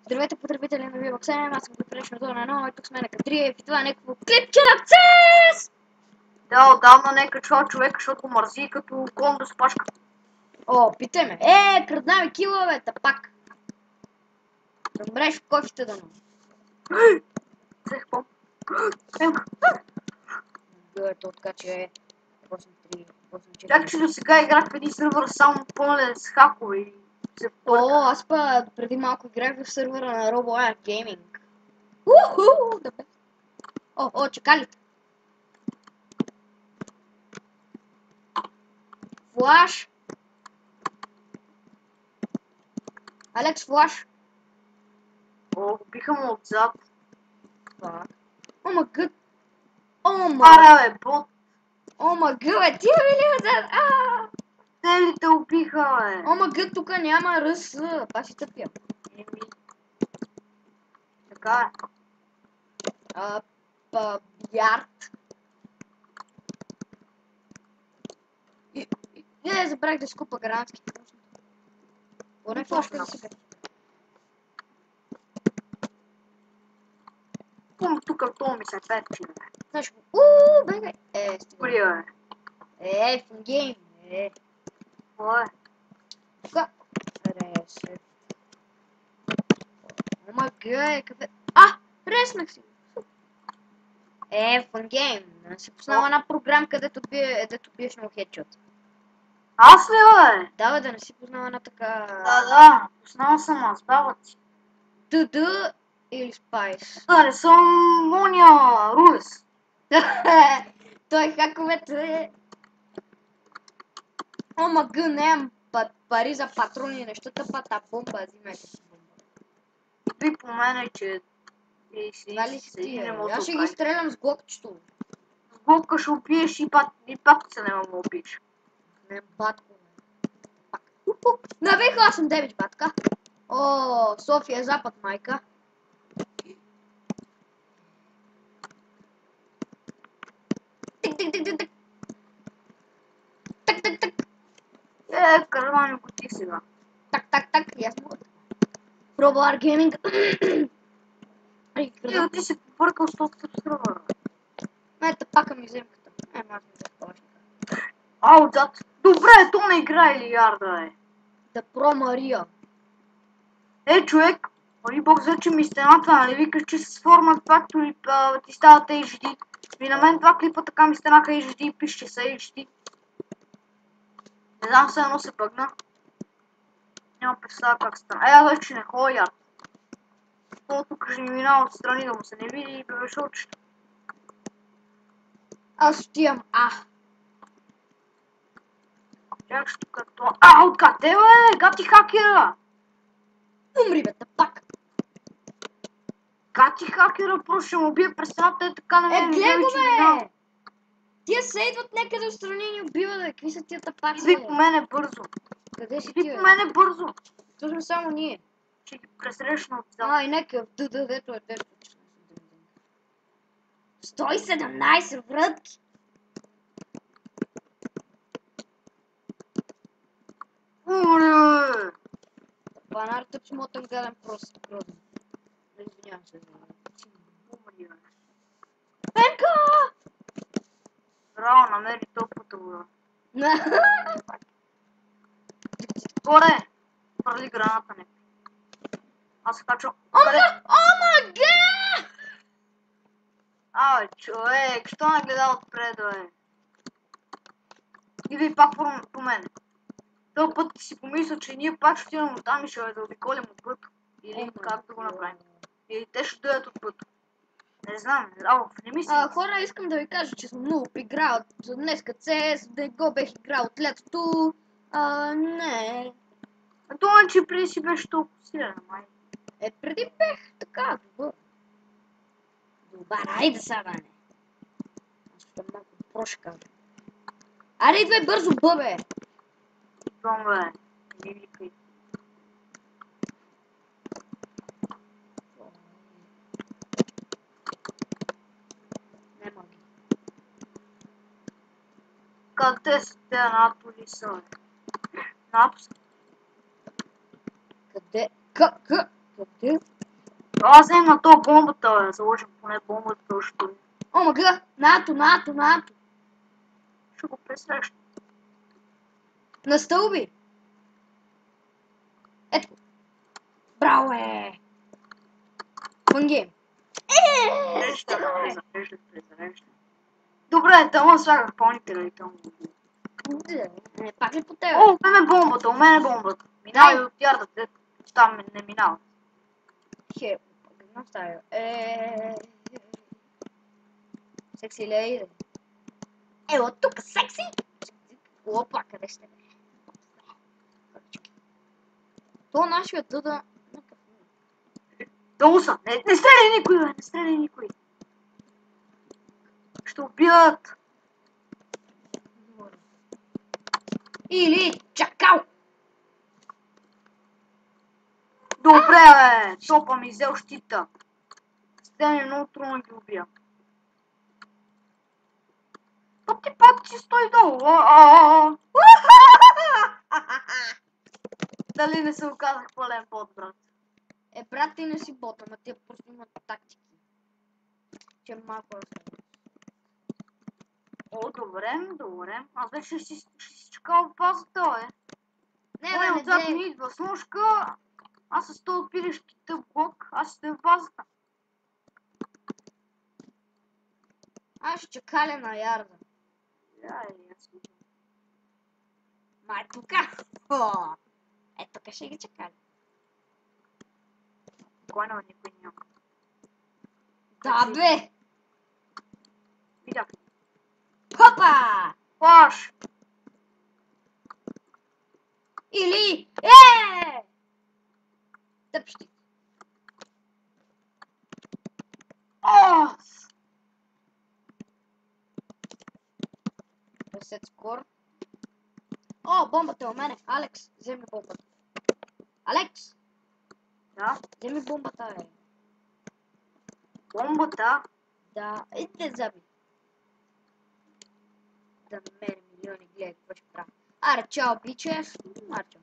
Здравейте, потребители на VBOX, аз съм Предпречно Зона 1 и тук сме на Катриев и това е някакво клипче на CES! Да, отдавна не е качвал човек, защото мързи като клон до спашка. О, питай ме. Крадна ми киловете, пак. Да мреш в кофите да но. Взех пом. Ето, така че 8-3, 8-4. Чак, че до сега играх в един сервер само пълнен с хакове и се О, аз па преди малко играх в сервера на RoboAir Gaming. Уху! О, чекалите. Флаш. Алекс, флаш. О, биха му отзад. Фак. Ома гъд. Ома. Ара, бе, бот. Ома гъд, ти ми ли отзад? Те ли те убиха, бе? Ома гъд, тук няма ръс. Па си тъпя. Еми. Така е. Ярд. Не, забравих да скупа гранатските. Поне флашка да си бе. Пум тук, то ми се петчи, бе. Знаеш, бегай. Добре, бе. Фун гейм. Какво е? Тука. Ресет. Ома гъй, къде? Реснах си. Фун гейм. Си пуснала една програма, където биеш много хедшот. Аз ли, бе? Да, бе, да не си познала една така... Да, познал съм аз, баба ти. ДД или Спайс. Да, не съм Моня Руес. Той хаковете е... Ома гъ, нямам пари за патрони и нещата, та бомба, взимайте си бомба. Ви по мене, че... Дали си ти, не мога да аз ще ги окажа. стрелям с глокчето. С блока ще убиеш и пак се не мога убиеш. Не, батко. Пак. Навеха 8-9, батка. О, София, запад, майка. Тик. Так. Каравани го ти сега. Так, и аз мога. RoboAir Gaming. Ти си побъркал с този сервер. Ето пака ми земката. Аз не започна. Отзад. Добре, то не играе ли ярда, е. Да про Мария. Човек, Бог вече ми стената, нали викаш, че с формат Factory ти стават HD. И на мен два клипа така ми станаха HD и пише, че са HD. Не знам, все едно се бъгна. Няма представа как стана. Аз вече не ходя. То тук ще ми минава отстрани да му се не види и бебеше очите. Аз отивам Чак ще тук това. Откъде бе? Гати хакера! Умри бе, пак. Гати хакера, просто ще му убие през стената и така на мен. Гледай го бе! Тия се идват някъде отстрани и ни убиват, бе. Какви са тия тапаци, бе? Идви по мене бързо. Къде си ти, Идви бе? по мене бързо. То сме само ние. Ще ги пресрещна отзад. И някакъв дето е дето. 117 врътки! Уре! Панар тъп смотан гаден просто. Извинявам се. Умри, бе. Пенка! Браво, намери топлата вода. Горе! Хвърли граната не. Аз се качвам. Ома га! Човек, що не гледа отпред, бе? Идви пак по мене. Този път си помисля, че ние пак ще отидем оттам и ще заобиколим от път. Или как да го направим. Или те ще дойдат от път. Не знам, не мисля. Хора, искам да ви кажа, че съм много играл днеска CS, да го бех играл от лятото. Не. Това, че преди си беше толкова силен, май. Преди бех така, добър, айде сега, не. Аз съм малко прошка. Аре, идвай бързо, бъбе! Идвам, бе. Не викай. Нема ги. Къде са те надполи са, бе? Надпис. Къде? Къде? Аз взем на то бомбата, бе. Заложим поне бомбата, що О, мага! НАТО! ще го пресрещам. На стълби! Ето го. Браво е! Фънгейм. Зарежда. Добре, тъма слагах пълнителя и тъма. Пак ли по тебе? О, у мен е бомбата. Минавай от ярдата, там не минава. Хе, какво става? Секси лейде. Ево тук, секси! Опа, къде сте? То нашия дъда... Долу са. Не стреляй никой, бе, не стреляй никой. Ще убият. Или чакал! Добре, бе. Топа ми взел щита. Стане много трудно ги убия. Път си стой долу. Дали не се оказах пълен бот, брат? Брат, ти не си бота, ма тия просто имат тактики. Че малко О, добре. Аз вече ще си чекал в базата, бе. Не, бе, отзад не ми идва с ножка. Аз с този пилешки тъп блок. Аз стоя в базата. Аз ще чакаля на ярда. Аз Ма е тука! Тука ще ги чакаля. спокойно, никой няма. Да, бе! Видях. Папа! Флаш! Или... Тъпщи. Ресет скор. О, бомбата е у мене. Алекс, вземи бомбата. Алекс! Да? Вземи бомбата, е. Бомбата? Да, иде заби. Да намери милиони, гледай какво ще правя. Аре, чао, биче. Марчо.